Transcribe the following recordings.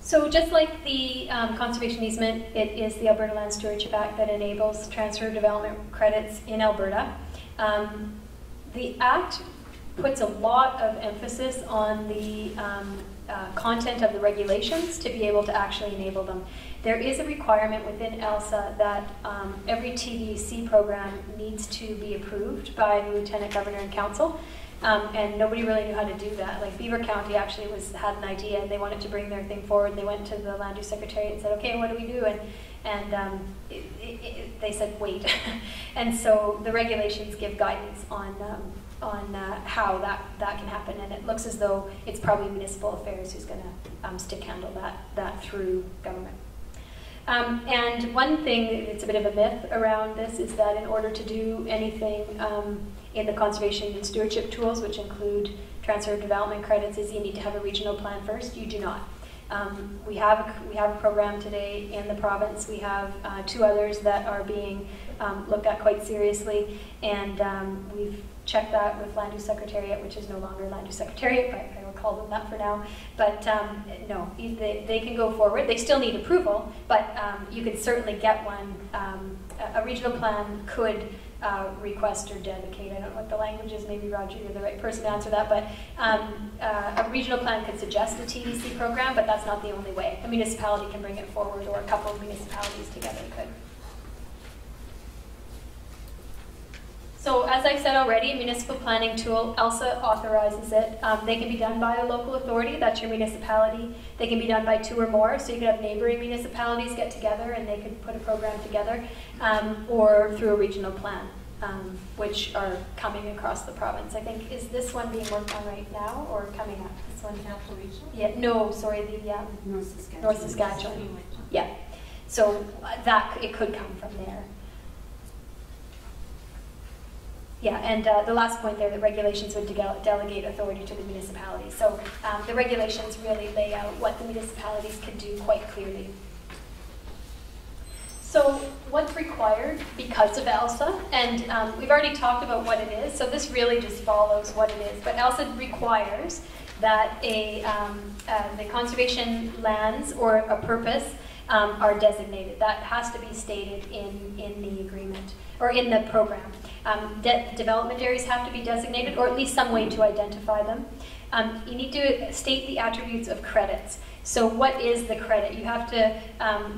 So just like the conservation easement, it is the Alberta Land Stewardship Act that enables transfer of development credits in Alberta. The Act puts a lot of emphasis on the content of the regulations to be able to actually enable them. There is a requirement within ELSA that every TDC program needs to be approved by the Lieutenant Governor and Council. And nobody really knew how to do that. Like Beaver County actually had an idea and they wanted to bring their thing forward. They went to the Land Use Secretariat and said, okay, what do we do? And they said, wait. And so the regulations give guidance on how that can happen. And it looks as though it's probably Municipal Affairs who's going to stick handle that through government. And one thing that's a bit of a myth around this is that in order to do anything in the conservation and stewardship tools, which include transfer of development credits, is you need to have a regional plan first. You do not. We have a program today in the province. We have 2 others that are being looked at quite seriously, and we've checked that with Land Use Secretariat, which is no longer Land Use Secretariat, but I will call them that for now. But no, they can go forward. They still need approval, but you could certainly get one. A regional plan could request or dedicate. I don't know what the language is. Maybe Roger, you're the right person to answer that. But a regional plan could suggest a TDC program, but that's not the only way. A municipality can bring it forward, or a couple of municipalities together could. So as I've said already, a municipal planning tool, ELSA authorizes it. They can be done by a local authority, that's your municipality. They can be done by 2 or more, so you could have neighboring municipalities get together and they could put a program together, or through a regional plan, which are coming across the province. I think, is this one being worked on right now or coming up? This one? Capital Regional? Yeah, no, sorry, the North Saskatchewan. Yeah, so it could come from there. Yeah, and the last point there, the regulations would delegate authority to the municipalities. So the regulations really lay out what the municipalities can do quite clearly. So what's required because of ELSA? And we've already talked about what it is, so this really just follows what it is. But ELSA requires that the conservation lands or a purpose are designated. That has to be stated in the agreement, or in the program. Development areas have to be designated, or at least some way to identify them. You need to state the attributes of credits. So what is the credit? You have to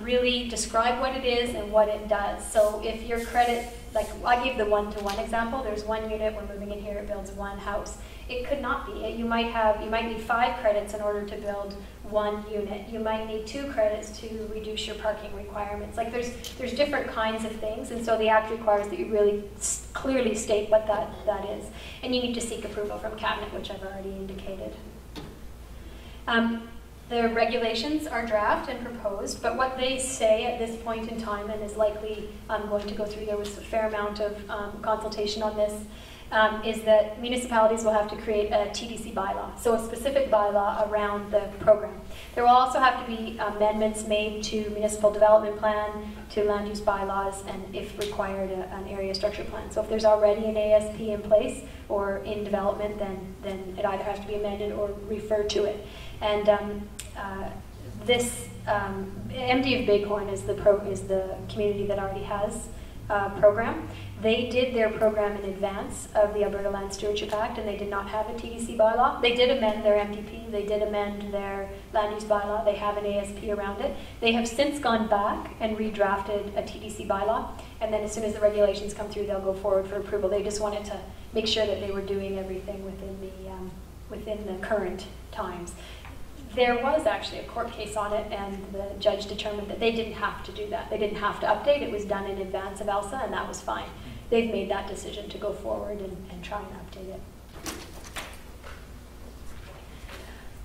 really describe what it is and what it does. So if your credit, like I gave the 1-to-1 example, there's 1 unit, we're moving in here, it builds 1 house. It could not be. You might need 5 credits in order to build 1 unit. You might need 2 credits to reduce your parking requirements. Like there's different kinds of things, and so the Act requires that you really clearly state what that is. And you need to seek approval from Cabinet, which I've already indicated. The regulations are draft and proposed, but what they say at this point in time, and is likely going to go through, there was a fair amount of consultation on this, is that municipalities will have to create a TDC bylaw, so a specific bylaw around the program. There will also have to be amendments made to municipal development plan, to land use bylaws, and if required, an area structure plan. So if there's already an ASP in place or in development, then it either has to be amended or referred to it. And this MD of Bighorn is the community that already has a program. They did their program in advance of the Alberta Land Stewardship Act, and they did not have a TDC bylaw. They did amend their MDP, they did amend their land use bylaw, they have an ASP around it. They have since gone back and redrafted a TDC bylaw, and then as soon as the regulations come through, they'll go forward for approval. They just wanted to make sure that they were doing everything within the current times. There was actually a court case on it, and the judge determined that they didn't have to do that. They didn't have to update. It was done in advance of ELSA, and that was fine. They've made that decision to go forward and try and update it.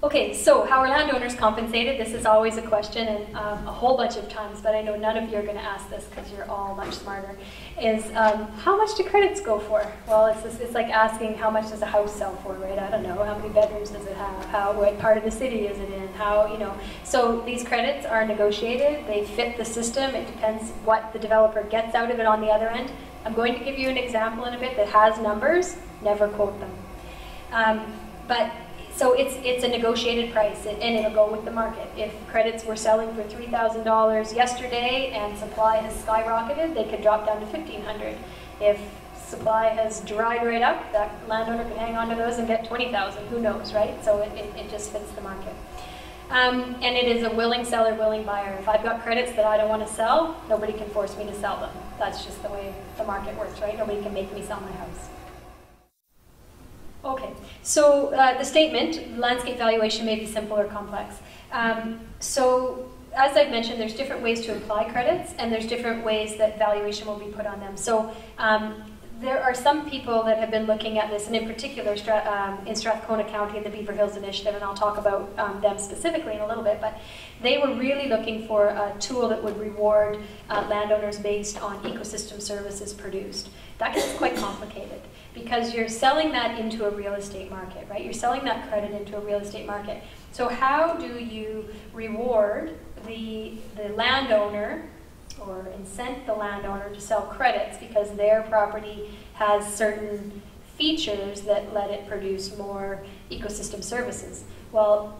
Okay, so how are landowners compensated? This is always a question, and a whole bunch of times, but I know none of you are going to ask this because you're all much smarter, is how much do credits go for? Well, it's like asking how much does a house sell for, right? I don't know. How many bedrooms does it have? What part of the city is it in? So these credits are negotiated. They fit the system. It depends what the developer gets out of it on the other end. I'm going to give you an example in a bit that has numbers. Never quote them. But So it's a negotiated price, and it'll go with the market. If credits were selling for $3,000 yesterday and supply has skyrocketed, they could drop down to $1,500. If supply has dried right up, that landowner can hang on to those and get $20,000. Who knows, right? So it just fits the market. And it is a willing seller, willing buyer. If I've got credits that I don't want to sell, nobody can force me to sell them. That's just the way the market works, right? Nobody can make me sell my house. Okay, so the statement, landscape valuation may be simple or complex. So as I've mentioned, there's different ways to apply credits, and there's different ways that valuation will be put on them. So there are some people that have been looking at this, and in particular in Strathcona County and the Beaver Hills Initiative, and I'll talk about them specifically in a little bit, but they were really looking for a tool that would reward landowners based on ecosystem services produced. That gets quite complicated, because you're selling that into a real estate market, right? You're selling that credit into a real estate market. So how do you reward the landowner or incent the landowner to sell credits because their property has certain features that let it produce more ecosystem services? Well,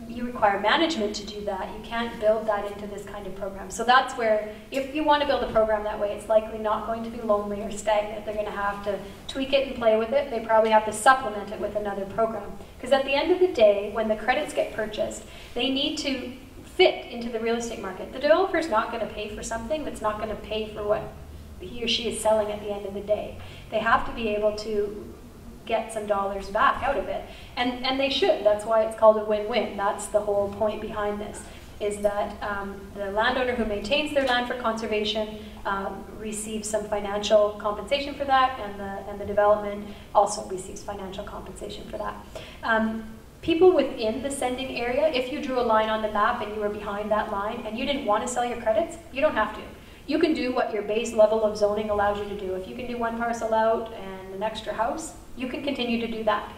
you require management to do that. You can't build that into this kind of program. So that's where, if you want to build a program that way, it's likely not going to be lonely or stagnant. They're going to have to tweak it and play with it. They probably have to supplement it with another program. Because at the end of the day, when the credits get purchased, they need to fit into the real estate market. The developer's not going to pay for something that's not going to pay for what he or she is selling at the end of the day. They have to be able to get some dollars back out of it. And they should. That's why it's called a win-win. That's the whole point behind this, is that the landowner who maintains their land for conservation receives some financial compensation for that, and the development also receives financial compensation for that. People within the sending area, if you drew a line on the map and you were behind that line and you didn't want to sell your credits, you don't have to. You can do what your base level of zoning allows you to do. If you can do one parcel out and an extra house, you can continue to do that.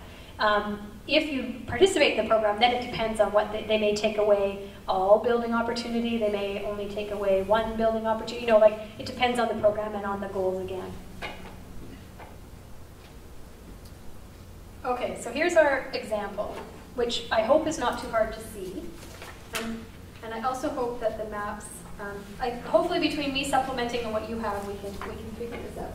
If you participate in the program, then it depends on what they may take away all building opportunity. They may only take away one building opportunity. You know, like, it depends on the program and on the goals again. Okay, so here's our example, which I hope is not too hard to see. And I also hope that the maps, hopefully between me supplementing and what you have, we can figure this out.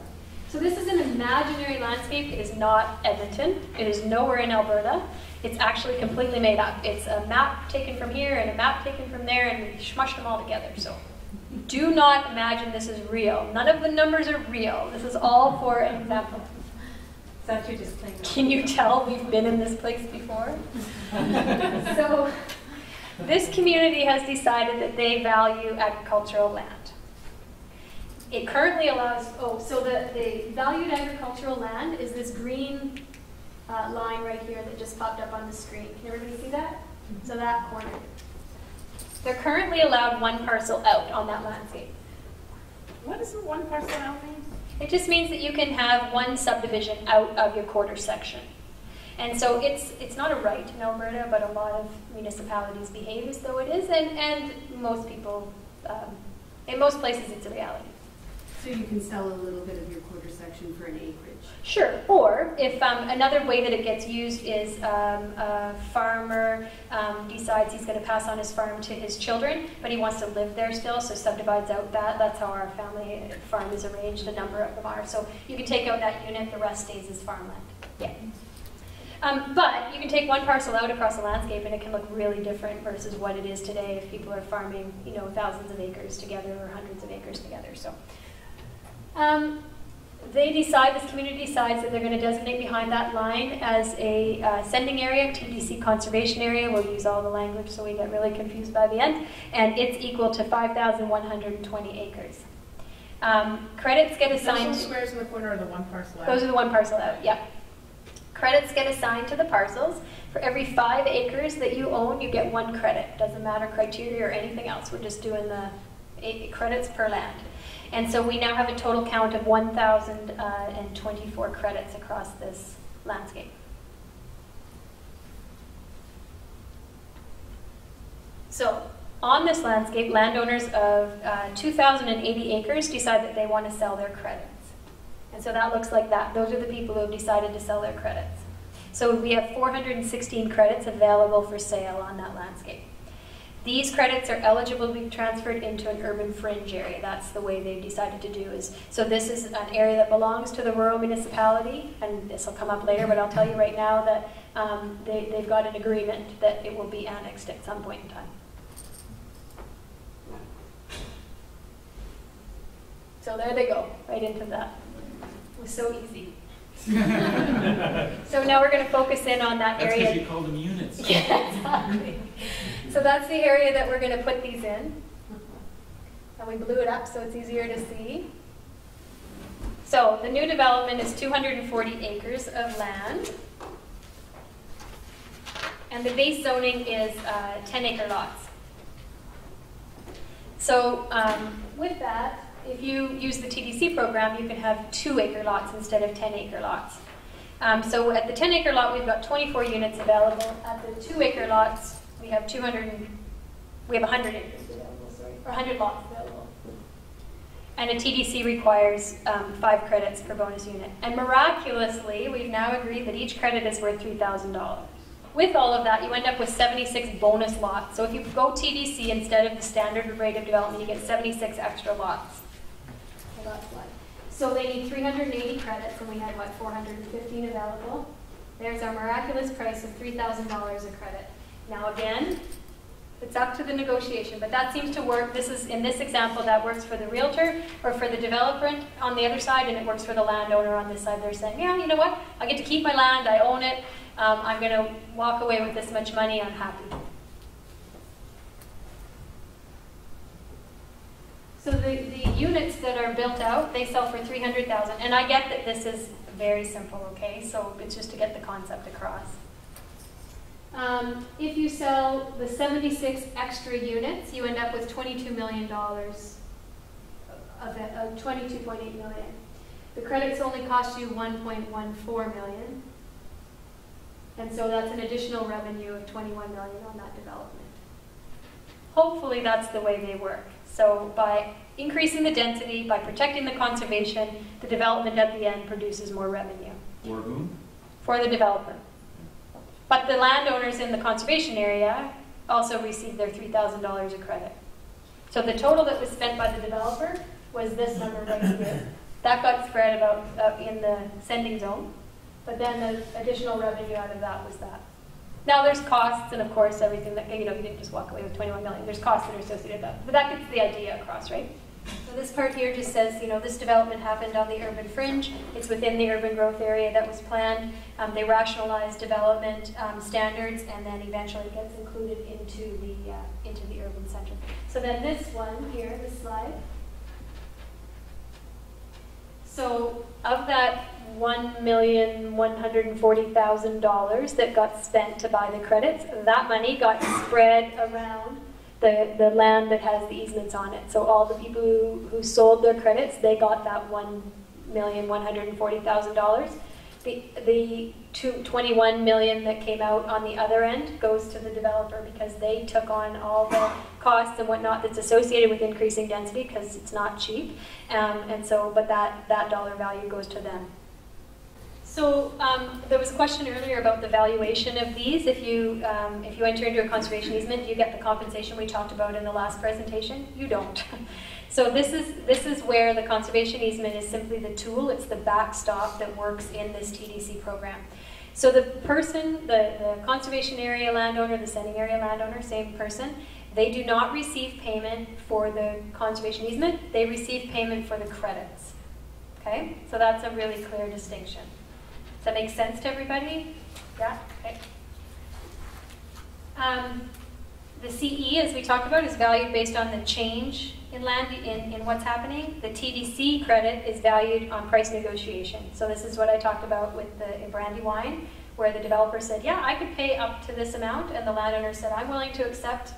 So this is an imaginary landscape. It is not Edmonton. It is nowhere in Alberta. It's actually completely made up. It's a map taken from here and a map taken from there, and we smushed them all together. So do not imagine this is real. None of the numbers are real. This is all for an example. Can you tell we've been in this place before? So this community has decided that they value agricultural land. It currently allows, so the valued agricultural land is this green line right here that just popped up on the screen. Can everybody see that? So that corner. They're currently allowed one parcel out on that landscape. What does the one parcel out mean? It just means that you can have one subdivision out of your quarter section. And so it's not a right in Alberta, but a lot of municipalities behave as though it is, and most people, in most places it's a reality. So you can sell a little bit of your quarter section for an acreage? Sure, or if another way that it gets used is a farmer decides he's going to pass on his farm to his children, but he wants to live there still, so subdivides out that. That's how our family farm is arranged, a number of them are. So you can take out that unit, the rest stays as farmland. Yeah. But you can take one parcel out across the landscape and it can look really different versus what it is today if people are farming, you know, thousands of acres together or hundreds of acres together. So this community decides that they're going to designate behind that line as a sending area, TDC conservation area. We'll use all the language so we get really confused by the end. And it's equal to 5,120 acres. Credits get assigned. Those squares in the corner are the one parcel out? Those are the one parcel out, yeah. Credits get assigned to the parcels. For every 5 acres that you own, you get 1 credit. Doesn't matter criteria or anything else. We're just doing the 8 credits per land. And so we now have a total count of 1,024 credits across this landscape. So on this landscape, landowners of 2,080 acres decide that they want to sell their credits. And so that looks like that. Those are the people who have decided to sell their credits. So we have 416 credits available for sale on that landscape. These credits are eligible to be transferred into an urban fringe area. That's the way they've decided to do is, so this is an area that belongs to the rural municipality, and this will come up later, but I'll tell you right now that they've got an agreement that it will be annexed at some point in time. So there they go, right into that. It was so easy. So now we're going to focus in on that area. That's because you called them units. Yeah, exactly. So that's the area that we're going to put these in. And we blew it up so it's easier to see. So the new development is 240 acres of land. And the base zoning is 10-acre lots. So with that, if you use the TDC program, you can have 2-acre lots instead of 10-acre lots. So at the 10-acre lot, we've got 24 units available. At the 2-acre lots, we have 100 acres available, sorry, or 100 lots available. And a TDC requires 5 credits per bonus unit. And miraculously, we've now agreed that each credit is worth $3,000. With all of that, you end up with 76 bonus lots. So if you go TDC instead of the standard rate of development, you get 76 extra lots. So that's why. So they need 380 credits, and we had, what, 415 available? There's our miraculous price of $3,000 a credit. Now again, it's up to the negotiation, but that seems to work. This is, in this example, that works for the realtor or for the developer on the other side, and it works for the landowner on this side. They're saying, yeah, you know what? I get to keep my land, I own it, I'm going to walk away with this much money, I'm happy. So the units that are built out, they sell for $300,000, and I get that this is very simple, okay? So it's just to get the concept across. If you sell the 76 extra units, you end up with $22 million of $22.8 million. The credits only cost you $1.14 million, and so that's an additional revenue of $21 million on that development. Hopefully that's the way they work. So by increasing the density, by protecting the conservation, the development at the end produces more revenue. For whom? For the developer. But the landowners in the conservation area also receive their $3,000 of credit. So the total that was spent by the developer was this number right here. That got spread about in the sending zone, but then the additional revenue out of that was that. Now there's costs, and of course everything that, you didn't just walk away with $21 million. There's costs that are associated with that, but that gets the idea across, right? So this part here just says, this development happened on the urban fringe. It's within the urban growth area that was planned. They rationalized development standards, and then eventually it gets included into the urban center. So then this one here, this slide. So of that $1,140,000 that got spent to buy the credits, that money got spread around the land that has the easements on it. So all the people who sold their credits, they got that $1,140,000. The $21 million that came out on the other end goes to the developer because they took on all the costs and whatnot that's associated with increasing density because it's not cheap. But that dollar value goes to them. So there was a question earlier about the valuation of these. If you enter into a conservation easement, you get the compensation we talked about in the last presentation. You don't. So this is where the conservation easement is simply the tool. It's the backstop that works in this TDC program. So the person, the conservation area landowner, the sending area landowner, same person, they do not receive payment for the conservation easement. They receive payment for the credits. Okay? So that's a really clear distinction. Does that make sense to everybody? Yeah? Okay. The CE, as we talked about, is valued based on the change in land, in what's happening. The TDC credit is valued on price negotiation. So this is what I talked about with the Brandywine, where the developer said, yeah, I could pay up to this amount, and the landowner said, I'm willing to accept,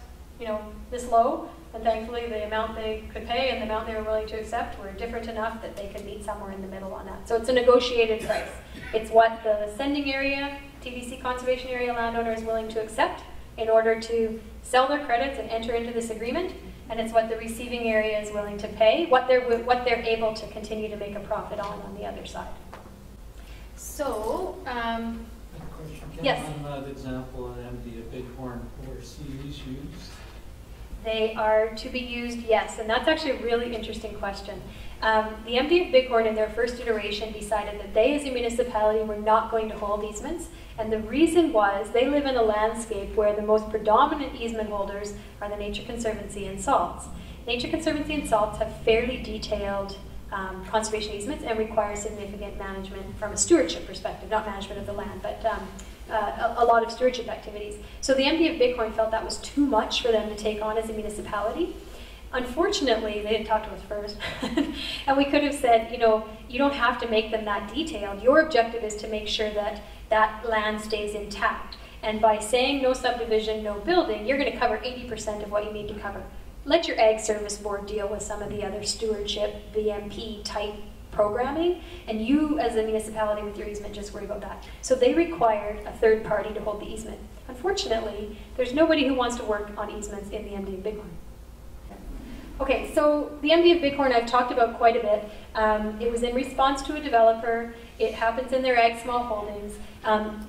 this low. And thankfully, the amount they could pay and the amount they were willing to accept were different enough that they could meet somewhere in the middle on that. So it's a negotiated price. It's what the sending area, TDC conservation area landowner is willing to accept in order to sell their credits and enter into this agreement. And it's what the receiving area is willing to pay, what they're able to continue to make a profit on the other side. So, question. Yes. On that example in MD of Bighorn, were CUs used? They are to be used, yes, and that's actually a really interesting question. The MD of Bighorn in their first iteration decided that they as a municipality were not going to hold easements, and the reason was they live in a landscape where the most predominant easement holders are the Nature Conservancy and Salts. Nature Conservancy and Salts have fairly detailed conservation easements and require significant management from a stewardship perspective, not management of the land, but a lot of stewardship activities. So the MD of Bighorn felt that was too much for them to take on as a municipality. Unfortunately, they didn't talk to us first, and we could have said, you know, you don't have to make them that detailed. Your objective is to make sure that that land stays intact. And by saying no subdivision, no building, you're going to cover 80% of what you need to cover. Let your Ag Service Board deal with some of the other stewardship, BMP type programming, and you as a municipality with your easement just worry about that. So they required a third party to hold the easement. Unfortunately, there's nobody who wants to work on easements in the MD of Bighorn. Okay, so the MD of Bighorn I've talked about quite a bit. It was in response to a developer. It happens in their ag small holdings.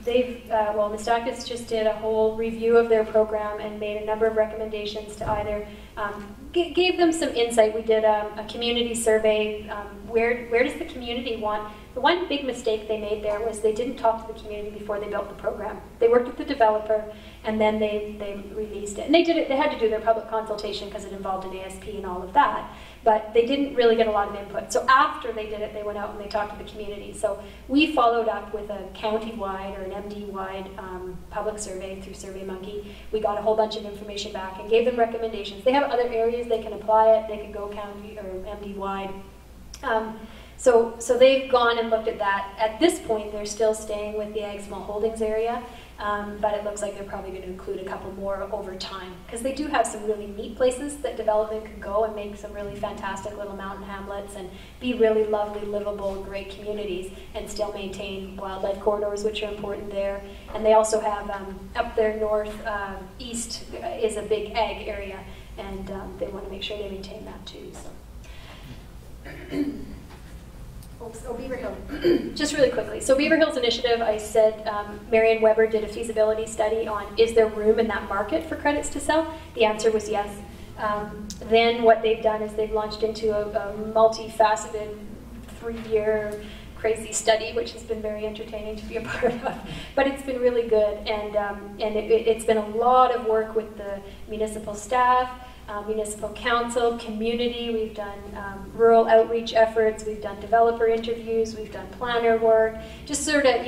Miistakis just did a whole review of their program and made a number of recommendations to either gave them some insight. We did a community survey. Where does the community want? The one big mistake they made there was they didn't talk to the community before they built the program. They worked with the developer, and then they released it. And they did it. They had to do their public consultation because it involved an ASP and all of that. But they didn't really get a lot of input. So after they did it, they went out and they talked to the community. So we followed up with a county-wide or an MD-wide public survey through SurveyMonkey. We got a whole bunch of information back and gave them recommendations. They have other areas they can apply it. They can go county or MD-wide. So they've gone and looked at that. At this point, they're still staying with the Ag Small Holdings area, but it looks like they're probably going to include a couple more over time, because they do have some really neat places that development could go and make some really fantastic little mountain hamlets and be really lovely, livable, great communities and still maintain wildlife corridors, which are important there. And they also have, up there north, east is a big ag area, and they want to make sure they maintain that too. So. Oh, Beaver Hills. Just really quickly. So Beaver Hills Initiative, I said Marion Weber did a feasibility study on is there room in that market for credits to sell? The answer was yes. Then what they've done is they've launched into a multifaceted 3-year crazy study, which has been very entertaining to be a part of. But it's been really good, and it's been a lot of work with the municipal staff, municipal council, community. We've done rural outreach efforts, we've done developer interviews, we've done planner work, just sort of,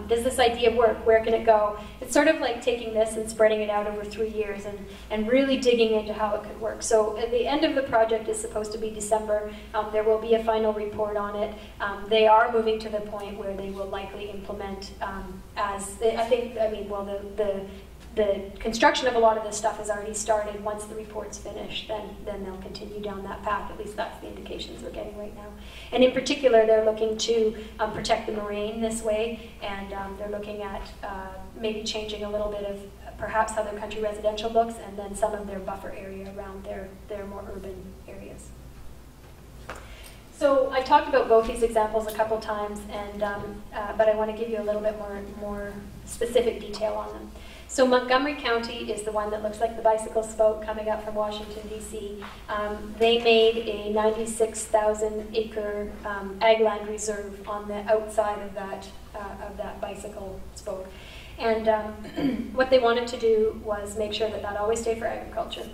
does this idea work? Where can it go? It's sort of like taking this and spreading it out over 3 years and really digging into how it could work. So at the end of the project is supposed to be December. There will be a final report on it. They are moving to the point where they will likely implement the construction of a lot of this stuff has already started. Once the report's finished, then they'll continue down that path. At least that's the indications we're getting right now. And in particular, they're looking to protect the moraine this way, and they're looking at maybe changing a little bit of perhaps how their country residential looks, and then some of their buffer area around their more urban areas. So I talked about both these examples a couple times, and but I want to give you a little bit more specific detail on them. So Montgomery County is the one that looks like the bicycle spoke coming up from Washington, D.C. They made a 96,000 acre ag land reserve on the outside of that bicycle spoke. And what they wanted to do was make sure that that always stayed for agriculture.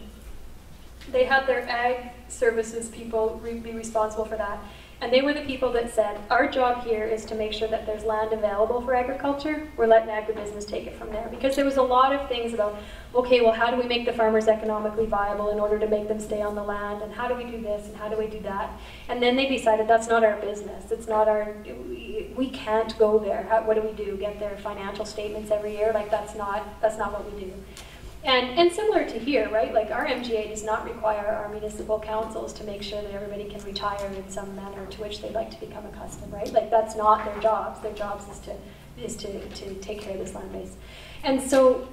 They had their ag services people be responsible for that. And they were the people that said, our job here is to make sure that there's land available for agriculture. We're letting agribusiness take it from there. Because there was a lot of things about, okay, well, how do we make the farmers economically viable in order to make them stay on the land? And how do we do this? And how do we do that? And then they decided that's not our business. It's not our, we can't go there. What do? Get their financial statements every year? Like, that's not what we do. And similar to here, right? Like our MGA does not require our municipal councils to make sure that everybody can retire in some manner to which they'd like to become accustomed, right? Like that's not their jobs. Their jobs is to take care of this land base. And so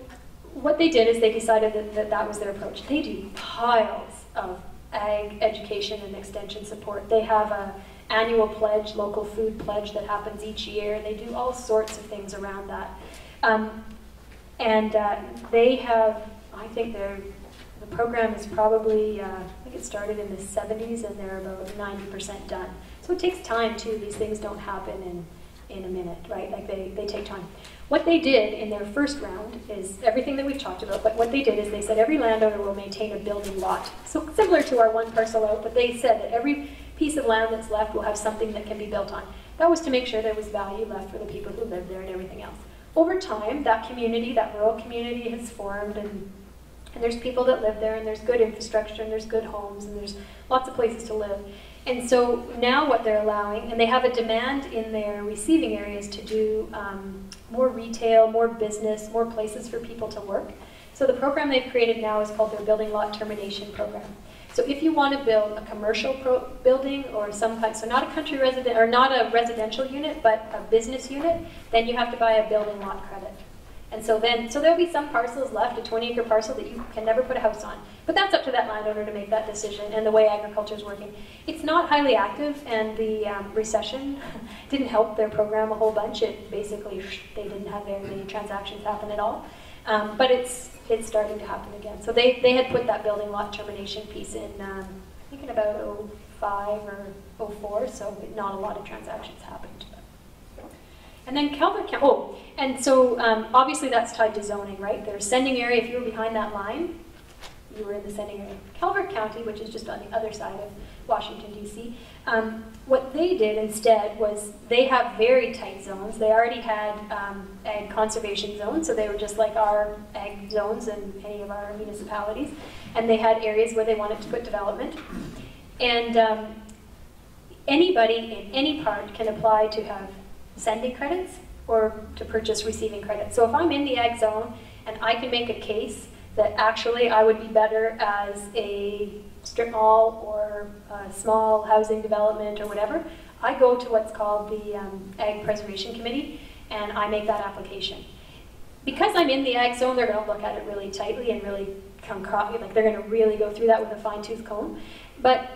what they did is they decided that was their approach. They do piles of ag education and extension support. They have a annual pledge, local food pledge that happens each year. They do all sorts of things around that. They have, I think the program is probably, I think it started in the 70s and they're about 90% done. So it takes time too. These things don't happen in a minute, right? Like they take time. What they did in their first round is everything that we've talked about, but what they did is they said every landowner will maintain a building lot. So similar to our one parcel out, but they said that every piece of land that's left will have something that can be built on. That was to make sure there was value left for the people who live there and everything else. Over time, that community, that rural community has formed, and there's people that live there, and there's good infrastructure, and there's good homes, and there's lots of places to live. And so now what they're allowing, and they have a demand in their receiving areas to do more retail, more business, more places for people to work. So the program they've created now is called their Building Lot Termination Program. So if you want to build a commercial building or some kind, so not a country resident, or not a residential unit, but a business unit, then you have to buy a building lot credit. And so there'll be some parcels left, a 20-acre parcel that you can never put a house on. But that's up to that landowner to make that decision and the way agriculture is working. It's not highly active, and the recession didn't help their program a whole bunch. It basically, they didn't have very many transactions happen at all. But it's starting to happen again. So they had put that building lot termination piece in, I think in about 05 or 04, so not a lot of transactions happened. And then Calvert County, and so obviously that's tied to zoning, right? Their sending area, if you were behind that line, you were in the sending area. Calvert County, which is just on the other side of Washington, D.C., what they did instead was they have very tight zones. They already had ag conservation zones, so they were just like our ag zones in any of our municipalities. And they had areas where they wanted to put development. And anybody in any part can apply to have sending credits or to purchase receiving credits. So if I'm in the ag zone and I can make a case that actually I would be better as a strip mall or a small housing development or whatever, I go to what's called the Ag Preservation Committee and I make that application. Because I'm in the ag zone, they're going to look at it really tightly and really like they're going to really go through that with a fine-tooth comb. But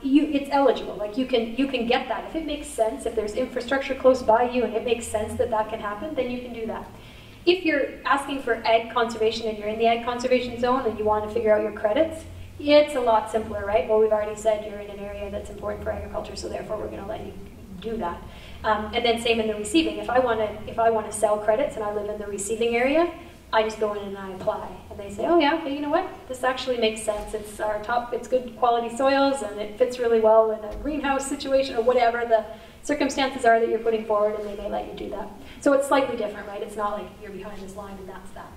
it's eligible. Like you can get that if it makes sense. If there's infrastructure close by you and it makes sense that that can happen, then you can do that. If you're asking for ag conservation and you're in the ag conservation zone and you want to figure out your credits, it's a lot simpler, right? Well, we've already said you're in an area that's important for agriculture, so therefore we're going to let you do that. And then same in the receiving. If I want to sell credits and I live in the receiving area, I just go in and I apply. And they say, oh yeah, okay, you know what? This actually makes sense. It's it's good quality soils and it fits really well in a greenhouse situation or whatever the circumstances are that you're putting forward, and they may let you do that. So it's slightly different, right? It's not like you're behind this line and that's that.